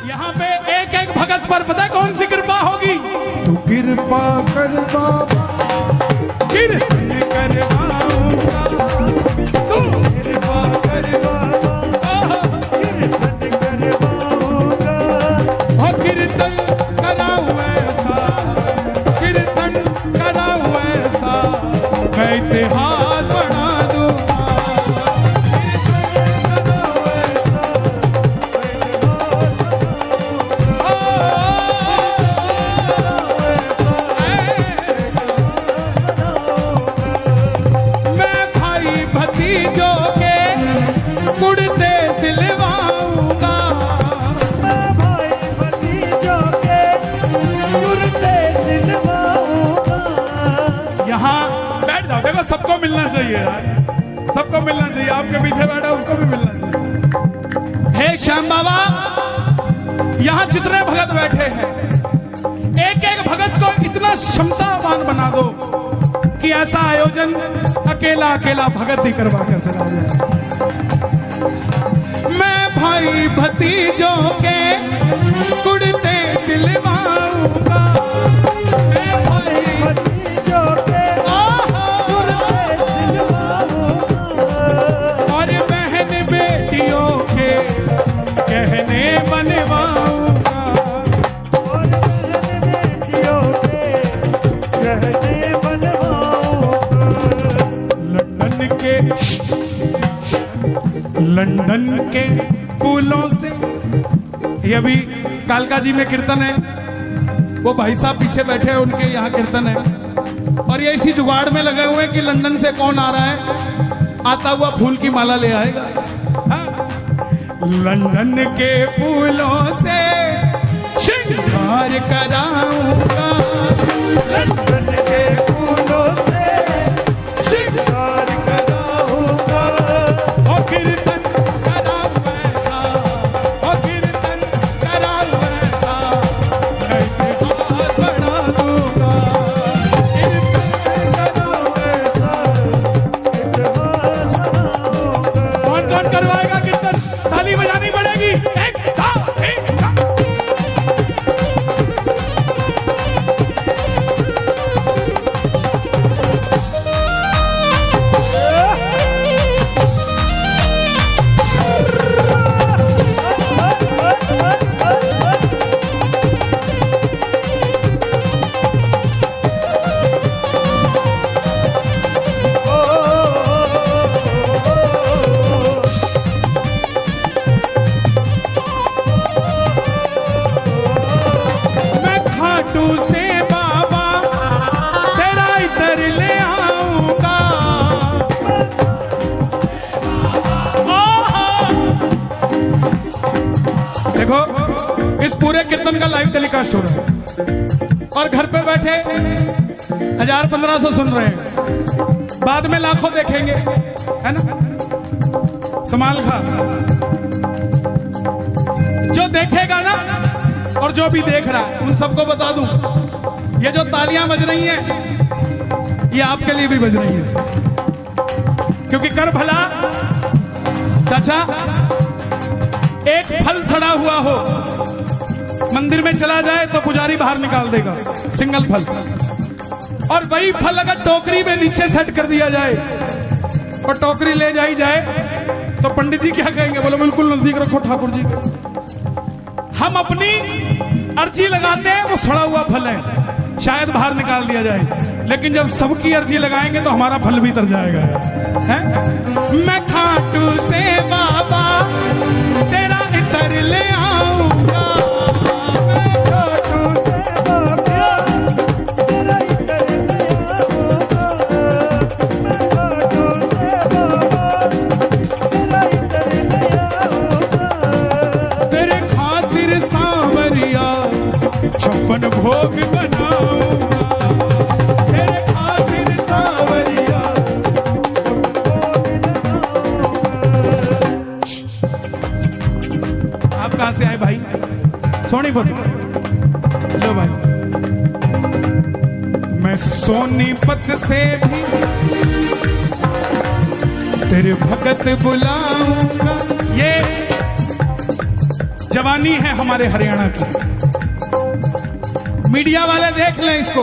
यहाँ पे एक एक भगत पर पता है कौन सी कृपा होगी? तू कृपा कर बाबा, कीर्तन करवाऊंगा, तू कृपा कर बाबा, कीर्तन करवाऊंगा, हो कीर्तन कराऊं ऐसा, कीर्तन कराऊं ऐसा, मैं इतिहास बना दूंगा। मैं भाई भतीजों के कुर्ते सिलवाऊंगा, भाई भतीजों के कुर्ते सिलवाऊंगा। यहाँ बैठ जाओ, देखो सबको मिलना चाहिए यार, सबको मिलना चाहिए, आपके पीछे बैठा उसको भी मिलना चाहिए। हे श्याम बाबा, यहाँ जितने भगत बैठे हैं, एक एक भगत को इतना क्षमतावान बना दो कि ऐसा आयोजन अकेला अकेला भगत ही करवा कर चला जाए। मैं भाई भतीजों के कुर्ते सिलवाऊंगा, मैं भाई भतीजों के कुर्ते सिलवाऊंगा, और बहन बेटियों के गहने बनवाऊंगा, और बहन बेटियों के गहने बनवाऊंगा। लंदन के फूलों से, ये अभी कालका जी में कीर्तन है, वो भाई साहब पीछे बैठे हैं, उनके यहाँ कीर्तन है, और ये इसी जुगाड़ में लगे हुए हैं कि लंदन से कौन आ रहा है, आता हुआ फूल की माला ले आएगा। हाँ? लंदन के फूलों से श्रृंगार कराऊंगा, लंदन के फूलों से श्रृंगार कराऊंगा, और कीर्तन कराऊं ऐसा, और कीर्तन कराऊं ऐसा, मैं इतिहास बना दूंगा, कीर्तन कराऊं ऐसा। इतिहास बनाऊंगा। कौन कौन करवाएगा कीर्तन? ताली बजानी पड़ेगी। एक दो तीन चार। मैं खाटू से बाबा तेरा इधर ले आऊंगा, देखो इस पूरे कीर्तन का लाइव टेलीकास्ट हो रहा है और घर पे बैठे 1000-1500 सुन रहे हैं, बाद में लाखों देखेंगे, है ना? संभाल खा, जो देखेगा ना और जो भी देख रहा है उन सबको बता दूं, ये जो तालियां बज रही हैं ये आपके लिए भी बज रही हैं, क्योंकि कर भला चाचा, एक फल सड़ा हुआ हो मंदिर में चला जाए तो पुजारी बाहर निकाल देगा, सिंगल फल, और वही फल अगर टोकरी में नीचे सेट कर दिया जाए और टोकरी ले जाई जाए तो पंडित जी क्या कहेंगे? बोलो बिल्कुल नजदीक रखो ठाकुर जी। हम अपनी अर्जी लगाते हैं, वो सड़ा हुआ फल है, शायद बाहर निकाल दिया जाए, लेकिन जब सबकी अर्जी लगाएंगे तो हमारा फल भी तर जाएगा, है? मैं खाटू से बाबा तेरा इधर ले आऊंगा, मैं खाटू से बाबा तेरा इधर ले आऊंगा, मैं खाटू से बाबा तेरा इधर ले आऊंगा, तेरे खातिर सांवरिया 56 भोग बनाऊंगा, तेरे खातिर सांवरिया। आप कहां से आए भाई? सोनीपत। लो भाई, मैं सोनीपत से भी तेरे भगत बुलाऊंगा। ये जवानी है हमारे हरियाणा की। मीडिया वाले देख लें इसको,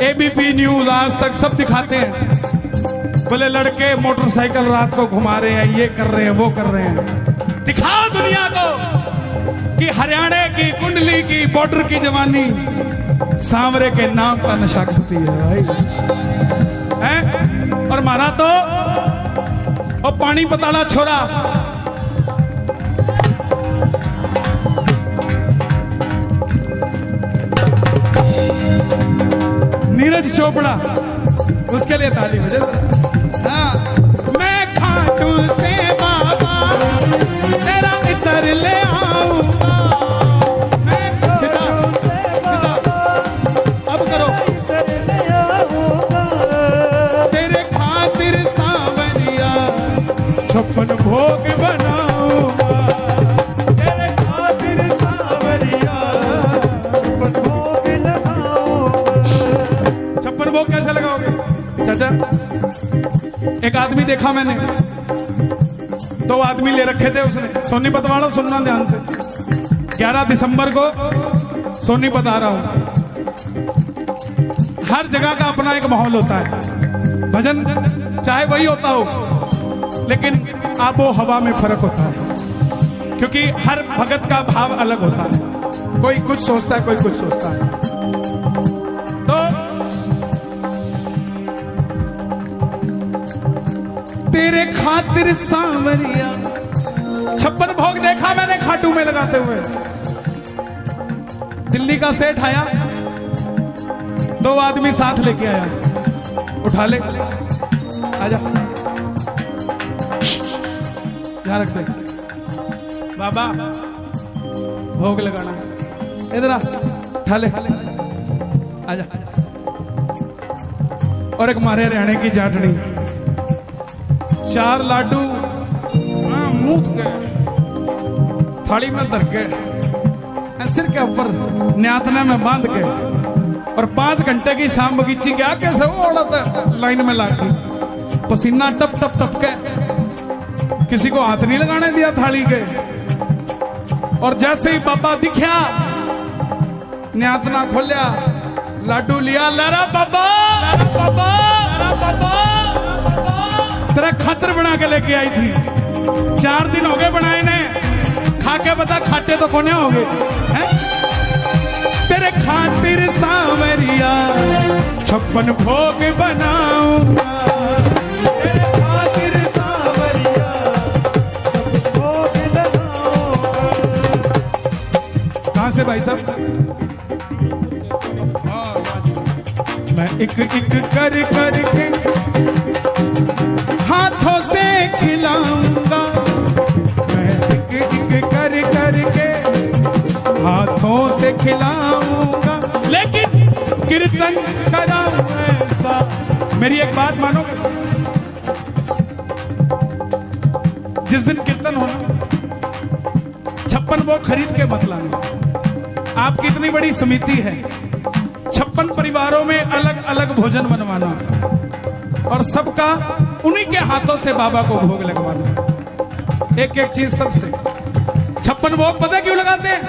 एबीपी न्यूज, आज तक सब दिखाते हैं, बोले लड़के मोटरसाइकिल रात को घुमा रहे हैं, ये कर रहे हैं, वो कर रहे हैं। दिखाओ दुनिया को कि हरियाणा की कुंडली की बॉर्डर की जवानी सांवरे के नाम का नशा करती है भाई, है? और मारा तो और पानी पताला छोरा, नीरज चोपड़ा, उसके लिए ताली बजे। हाँ, मैं खाटू से बाबा तेरा इतर ले आऊंगा, मैं खाटू से बाबा अब करो तेरे खातिर सांवरिया 56 भोग बनाऊंगा, तेरे खातिर सांवरिया 56 भोग लगाऊंगा। 56 भोग कैसे लगाओगे चाचा? एक आदमी देखा मैंने, 2 आदमी ले रखे थे उसने। सोनीपत वालों सुनना ध्यान से, 11 दिसंबर को सोनीपत आ रहा हूं। हर जगह का अपना एक माहौल होता है, भजन चाहे वही होता हो, लेकिन आबो हवा में फर्क होता है, क्योंकि हर भगत का भाव अलग होता है। कोई कुछ सोचता है, कोई कुछ सोचता है। तो तेरे खातिर सांवरिया 56 भोग देखा मैंने खाटू में लगाते हुए। दिल्ली का सेठ आया, 2 आदमी साथ लेके आया, उठा ले, आजा, यहाँ रख दे बाबा, भोग लगाना, इधर आ, उठा ले, आजा। और एक मारे रहने की जाटनी, 4 लाडू मूत के थाली में धर के सिर के ऊपर न्याथने में बांध के, और 5 घंटे की शाम बगीची क्या कैसे वो औरत लाइन में लागी, पसीना टप टप टप के, किसी को हाथ नहीं लगाने दिया थाली के। और जैसे ही बाबा दिखा, न्यातना खोलिया, लाडू लिया, लरा बाबा, लरा बाबा, लरा बाबा, तेरा खातर बना के लेके आई थी, 4 दिन हो गए बनाए ने, खा के बता खाते तो कोने हो गए हैं? तेरे खातिर सांवरिया 56 भोग बनाऊंगा, तेरे खातिर सांवरिया 56 भोग लगाऊंगा। कहां से भाई साहब? मैं एक एक कर करके हाथों से खिलाऊंगा, मैं एक एक कर करके हाथों से खिलाऊंगा, लेकिन कीर्तन कराऊं ऐसा। मेरी एक बात मानो, जिस दिन कीर्तन होना 56 वो खरीद के मत लाना। आपकी इतनी बड़ी समिति है, 56 परिवारों में अलग अलग भोजन बनवाना और सबका उन्हीं के हाथों से बाबा को भोग लगवाना। एक एक चीज सबसे। 56 भोग पता क्यों लगाते हैं?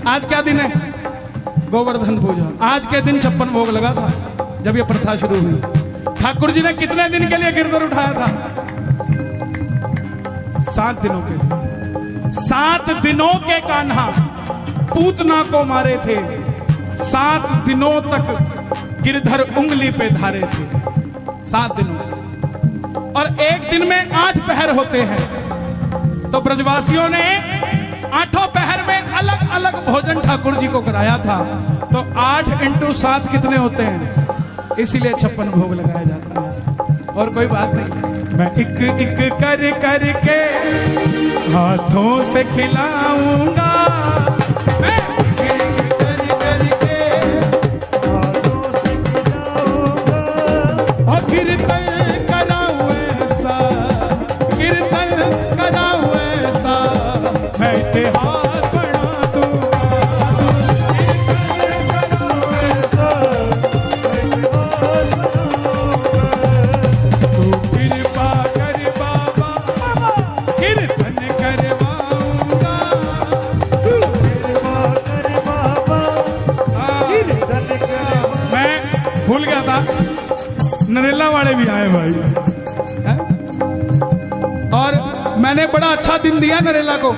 आज क्या दिन है? गोवर्धन पूजा। आज के दिन 56 भोग लगा था जब ये प्रथा शुरू हुई। ठाकुर जी ने कितने दिन के लिए गिरधर उठाया था? 7 दिनों के लिए। 7 दिनों के कान्हा पूतना को मारे थे, 7 दिनों तक गिरधर उंगली पे धारे थे, 7 दिनों। और एक दिन में 8 पहर होते हैं, तो ब्रजवासियों ने 8 पहर में अलग अलग भोजन ठाकुर जी को कराया था। तो 8 × 7 कितने होते हैं? इसीलिए 56 भोग लगाया जाता है। और कोई बात नहीं। मैं एक एक कर करके हाथों से खिलाऊंगा, मैं एक एक कर करके हाथों से खिलाऊंगा, और कीर्तन कराऊं ऐसा, कीर्तन कराऊं ऐसा, मैं इतिहास बना दूंगा, कीर्तन कराऊं ऐसा, मैं इतिहास बनाऊंगा। तू कृपा कर बाबा, कीर्तन करवाऊंगा, नरेला वाले भी आए भाई हैं? और मैंने बड़ा अच्छा दिन दिया नरेला को,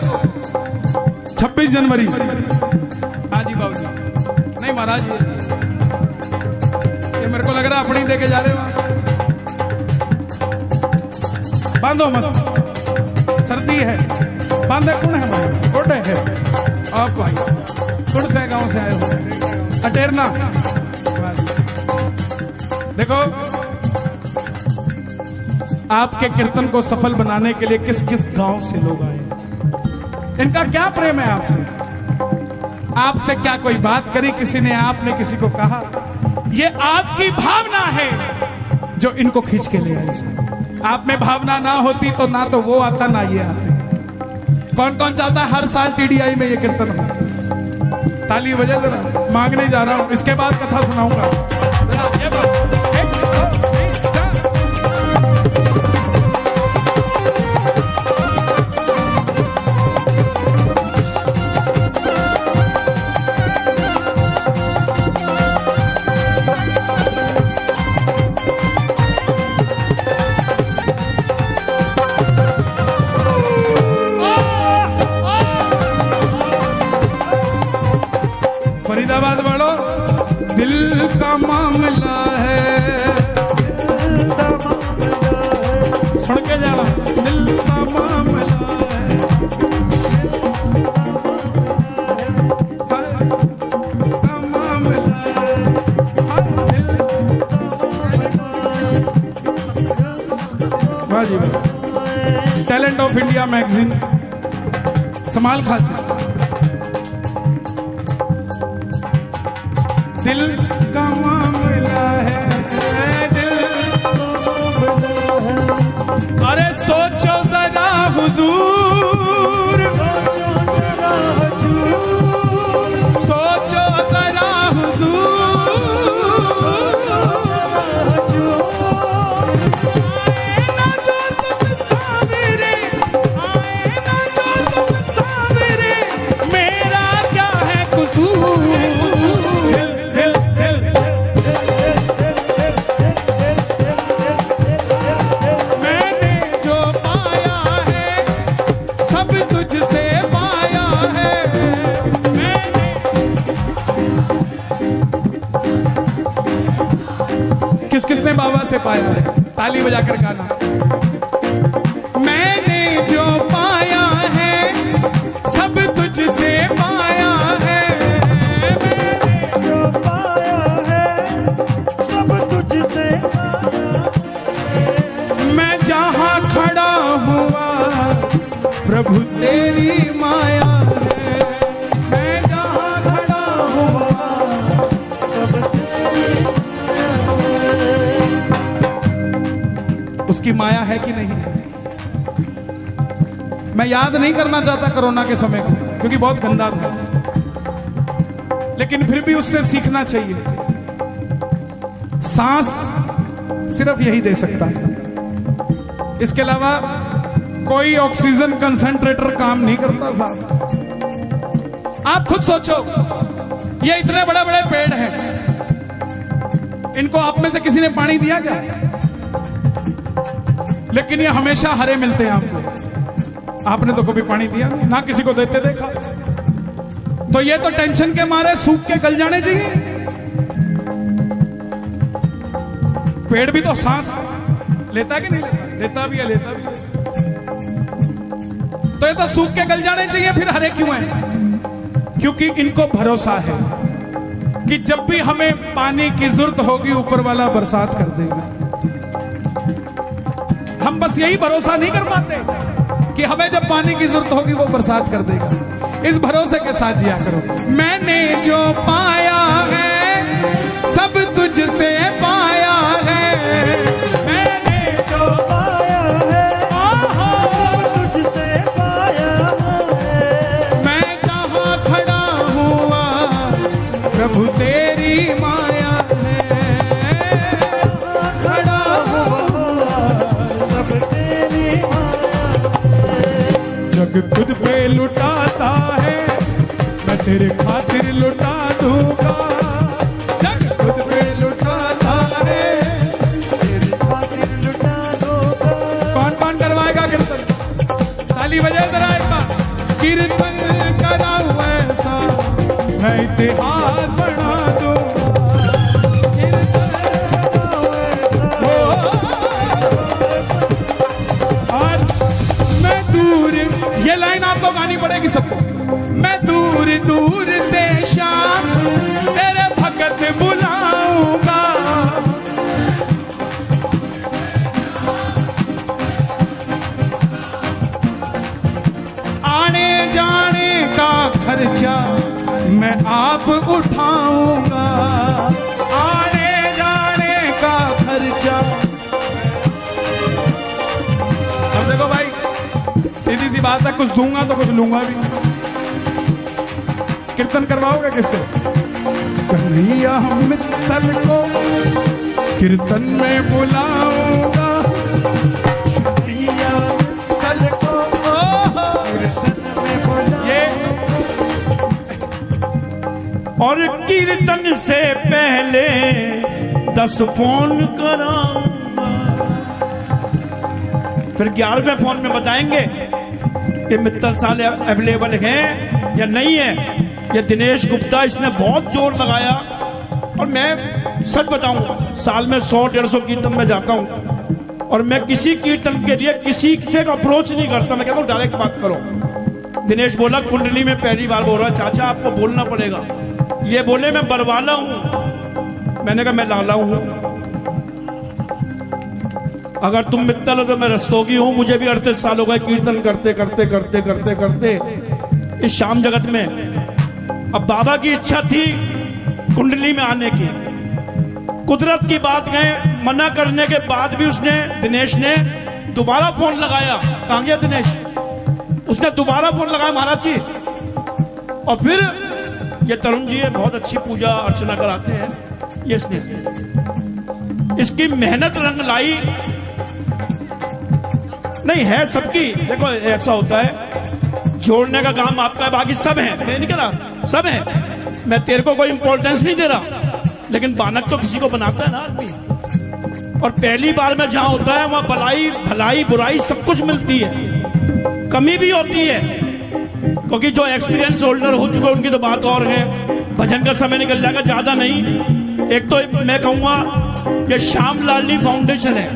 26 जनवरी। हाँ जी बाबू जी, नहीं महाराज ये मेरे को लग रहा है अपनी दे के जा रहे हो। बांधो मत, सर्दी है, बांधे कौन है भाई? गोडे है आप भाई, कुड़ से गांव से आए हो, अटेरना। देखो आपके कीर्तन को सफल बनाने के लिए किस किस गांव से लोग आए, इनका क्या प्रेम है आपसे? आपसे क्या कोई बात करी किसी ने, आपने किसी को कहा? ये आपकी भावना है जो इनको खींच के ले आई। आप में भावना ना होती तो ना तो वो आता ना ये आते। कौन कौन चाहता है हर साल टीडीआई में ये कीर्तन हो? ताली बजा जरा, मांगने जा रहा हूं, इसके बाद कथा सुनाऊंगा। फरीदाबाद वालों, दिल का मामला है, सुन के जाना, दिल का मामला है, का मामला है, वाह जी वाह। टैलेंट ऑफ इंडिया मैगजीन, समाल खासी। दिल का मामला है, दिल अरे सोचो जरा हुजूर, सोचो जरा हुजूर, आए ना जो तुम सामने, आए ना जो तुम सामने, मेरा क्या है कसूर? किस किसने बाबा से पाया है? ताली बजाकर गाना। मैंने जो पाया है सब तुझसे पाया है, मैंने जो पाया है सब तुझसे पाया है। मैं जहां खड़ा हुआ प्रभु तेरी माया है, मैं जहां खड़ा हुआ सब तेरी उसकी माया है कि नहीं? मैं याद नहीं करना चाहता कोरोना के समय को, क्योंकि बहुत गंदा था, लेकिन फिर भी उससे सीखना चाहिए। सांस सिर्फ यही दे सकता है, इसके अलावा कोई ऑक्सीजन कंसंट्रेटर काम नहीं करता साहब। आप खुद सोचो, ये इतने बड़े बड़े पेड़ हैं, इनको आप में से किसी ने पानी दिया क्या? लेकिन ये हमेशा हरे मिलते हैं आपको। आपने तो कभी पानी दिया नहीं, ना किसी को देते देखा। तो ये तो टेंशन के मारे सूख के गल जाने चाहिए। पेड़ भी तो सांस लेता है कि नहीं लेता? लेता भी है, लेता भी है। तो ये तो सूख के गल जाने चाहिए, फिर हरे क्यों हैं? क्योंकि इनको भरोसा है कि जब भी हमें पानी की जरूरत होगी ऊपर वाला बरसात कर देगा। हम बस यही भरोसा नहीं कर पाते कि हमें जब पानी की जरूरत होगी वो बरसात कर देगा। इस भरोसे के साथ जिया करो। मैंने जो पाया है सब तुझसे पाया है, मैंने जो पाया है सब तुझसे पाया है। मैं जहां खड़ा हुआ प्रभु तेरी माया है, खड़ा हुआ सब तेरी जग खुद पे लुटाता है, मैं तेरे खातिर लुटा दूंगा। जग खुद पे लुटाता है, कीर्तन कराऊं ऐसा मैं इतिहास बना दूंगा। और मैं दूर, ये लाइन आपको गानी पड़ेगी सबको। मैं दूर दूर से शाम तेरे भगत बुलाऊंगा, आने जाने का खर्चा मैं आप उठाऊंगा, आने जाने का खर्चा। अब देखो भाई, सीधी सी बात है, कुछ दूंगा तो कुछ लूंगा भी। कीर्तन करवाओगे किससे? कन्हैया मित्तल को कीर्तन में बुलाऊंगा, कन्हैया मित्तल को कीर्तन में बुलाऊंगा। और कीर्तन से पहले 10 फोन कराऊंगा, फिर 11वें फोन में बताएंगे कि मित्तल साल अवेलेबल है या नहीं है। ये दिनेश गुप्ता, इसने बहुत जोर लगाया। और मैं सच बताऊंगा, साल में 100-150 कीर्तन में जाता हूं और मैं किसी कीर्तन के लिए किसी से अप्रोच नहीं करता। मैं कहता हूं डायरेक्ट बात करो। दिनेश बोला कुंडली में पहली बार बोल रहा, चाचा आपको बोलना पड़ेगा। ये बोले मैं बरवाला हूं, मैंने कहा मैं लाला हूं। अगर तुम मित्तल हो तो मैं रस्तोगी हूं। मुझे भी 38 साल हो गए कीर्तन करते करते करते करते करते इस शाम जगत में। अब बाबा की इच्छा थी कुंडली में आने की, कुदरत की बात है, मना करने के बाद भी उसने, दिनेश ने दोबारा फोन लगाया। कहां गया दिनेश? उसने दोबारा फोन लगाया महाराज जी। और फिर ये तरुण जी है, बहुत अच्छी पूजा अर्चना कराते हैं। ये इसने, इसकी मेहनत रंग लाई। नहीं है सबकी, देखो ऐसा होता है, जोड़ने का काम आपका है, बाकी सब है। मैं नहीं कह रहा सब है, मैं तेरे को कोई इंपॉर्टेंस नहीं दे रहा, लेकिन बानक तो किसी को बनाता है ना आदमी। और पहली बार में जहां होता है वहां भलाई भलाई बुराई सब कुछ मिलती है, कमी भी होती है, क्योंकि जो एक्सपीरियंस होल्डर हो चुके उनकी तो बात और है। भजन का समय निकल जाएगा, ज्यादा नहीं। एक तो मैं कहूंगा ये श्याम लाडली फाउंडेशन है,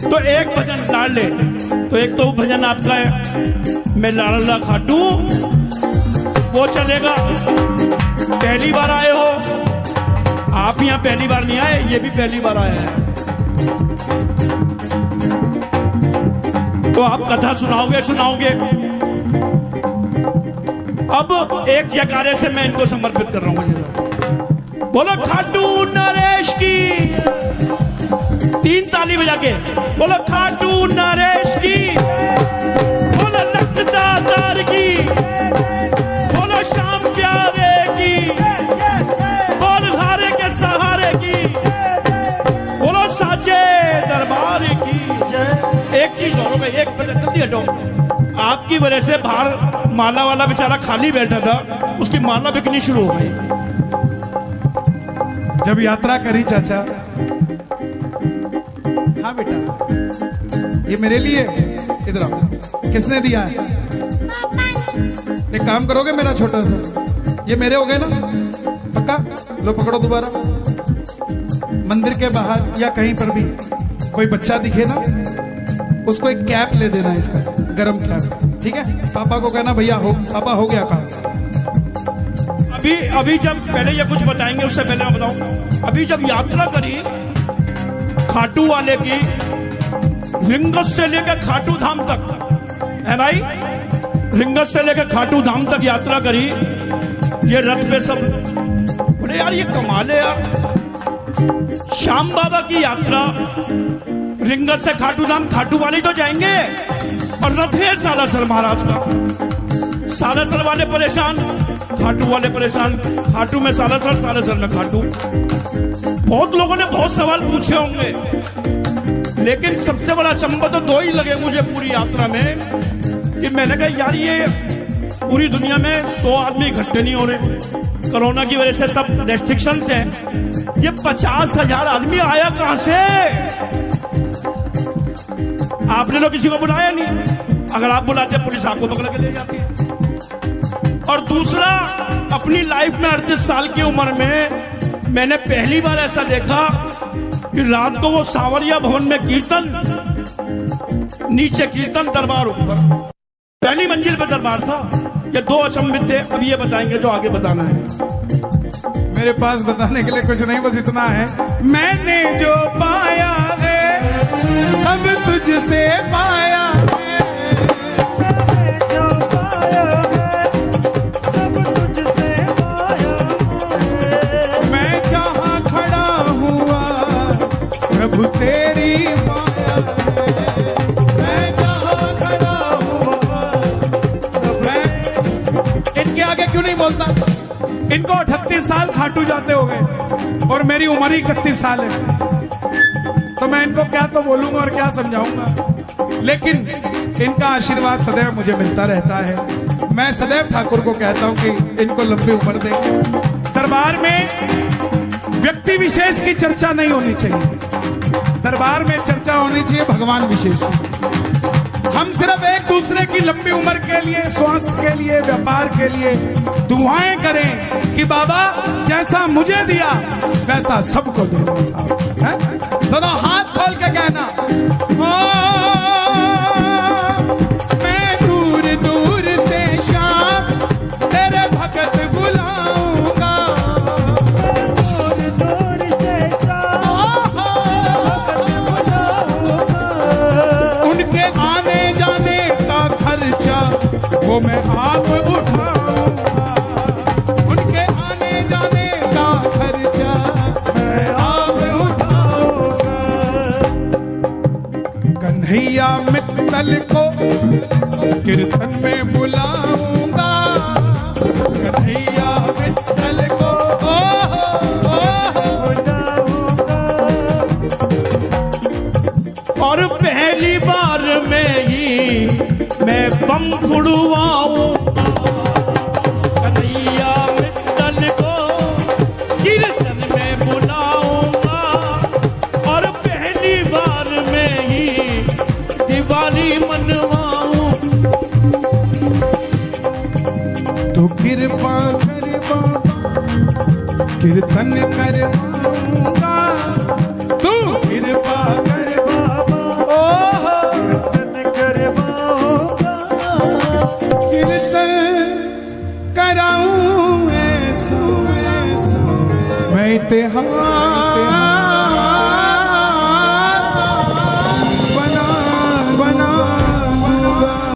तो एक भजन लाड ले, तो एक तो भजन आपका है मैं लाडला खाटू, वो चलेगा। पहली बार आए हो आप, यहां पहली बार नहीं आए, ये भी पहली बार आया है, तो आप कथा सुनाओगे सुनाओगे। अब एक जयकारे से मैं इनको समर्पित कर रहा हूं। बोलो खाटू नरेश की, 3 ताली बजा के बोलो खाटू नरेश की, बोलो लखदातार की, बोलो श्याम प्यारे की, बोल हारे के सहारे की, बोलो साचे दरबार की। एक चीज और हो गई, एक जल्दी हटो। आपकी वजह से बाहर माला वाला बेचारा खाली बैठा था, उसकी माला बिकनी शुरू हो गई। जब यात्रा करी चाचा, हाँ बेटा ये मेरे लिए, इधर आओ, किसने दिया है? एक काम करोगे मेरा छोटा सा, ये मेरे हो गए ना पक्का? लो पकड़ो दोबारा। मंदिर के बाहर या कहीं पर भी कोई बच्चा दिखे ना, उसको एक कैप ले देना, इसका गरम कैप, ठीक है? पापा को कहना भैया हो, पापा हो गया काम। अभी जब पहले ये कुछ बताएंगे, उससे पहले मैं बताऊं, अभी जब यात्रा करी खाटू वाले की, रिंगस से लेकर खाटू धाम तक है भाई, रिंगस से लेकर खाटू धाम तक यात्रा करी, ये रथ पे सब बोले यार ये कमाल है यार। श्याम बाबा की यात्रा रिंगस से खाटू धाम, खाटू वाले तो जाएंगे और रथ है सालासर महाराज का। सालासर वाले परेशान, खाटू वाले परेशान, खाटू में सालासर, सालासर में खाटू। बहुत लोगों ने बहुत सवाल पूछे होंगे, लेकिन सबसे बड़ा अचंभा तो 2 ही लगे मुझे पूरी यात्रा में, कि मैंने कहा यार ये पूरी दुनिया में 100 आदमी इकट्ठे नहीं हो रहे, कोरोना की वजह से सब रेस्ट्रिक्शन है, ये 50,000 आदमी आया कहां से? आपने तो किसी को बुलाया नहीं, अगर आप बुलाते पुलिस आपको पकड़ के ले जाती। और दूसरा, अपनी लाइफ में 38 साल की उम्र में मैंने पहली बार ऐसा देखा कि रात को वो सांवरिया भवन में कीर्तन, नीचे कीर्तन, दरबार ऊपर, पहली मंजिल पे दरबार था। ये दो अचंभित थे। अब ये बताएंगे जो आगे बताना है। मेरे पास बताने के लिए कुछ नहीं, बस इतना है, मैंने जो पाया है सब तुझसे पाया है, जो पाया है सब तुझसे पाया है। मैं जहाँ खड़ा हुआ प्रभु तेरी माया है, मैं जहाँ खड़ा हुआ। मैं इनके आगे क्यों नहीं बोलता? इनको 38 साल खाटू जाते हो गए और मेरी उम्र ही 31 साल है, तो मैं इनको क्या तो बोलूंगा और क्या समझाऊंगा। लेकिन इनका आशीर्वाद सदैव मुझे मिलता रहता है। मैं सदैव ठाकुर को कहता हूं कि इनको लंबी उम्र दे। दरबार में व्यक्ति विशेष की चर्चा नहीं होनी चाहिए, दरबार में चर्चा होनी चाहिए भगवान विशेष की। हम सिर्फ एक दूसरे की लंबी उम्र के लिए, स्वास्थ्य के लिए, व्यापार के लिए दुआएं करें कि बाबा जैसा मुझे दिया वैसा सबको दे। दोनों हाथ खोल के कहना, मैं दूर दूर से शाम तेरे भगत बुलाऊंगा, दूर दूर से शाम भगत बुलाऊंगा। उनके आने जाने का खर्चा वो मैं आप उठाऊंगा, उनके आने जाने का खर्चा मैं आप उठाऊंगा। कन्हैया मित्तल को कीर्तन में बुलाऊंगा, कन्हैया मित्तल को और पहली बार में ही मैं बम फुड़वाऊंगा, कन्हैया मित्तल को कीर्तन में बुलाऊंगा, और पहली बार में ही दिवाली मनवाऊं। तो कृपा कर बाबा कीर्तन करवाऊंगा, तू कृपा कर बाबा कीर्तन करवाऊंगा। कीर्तन कराऊं ऐसो मैं इतिहास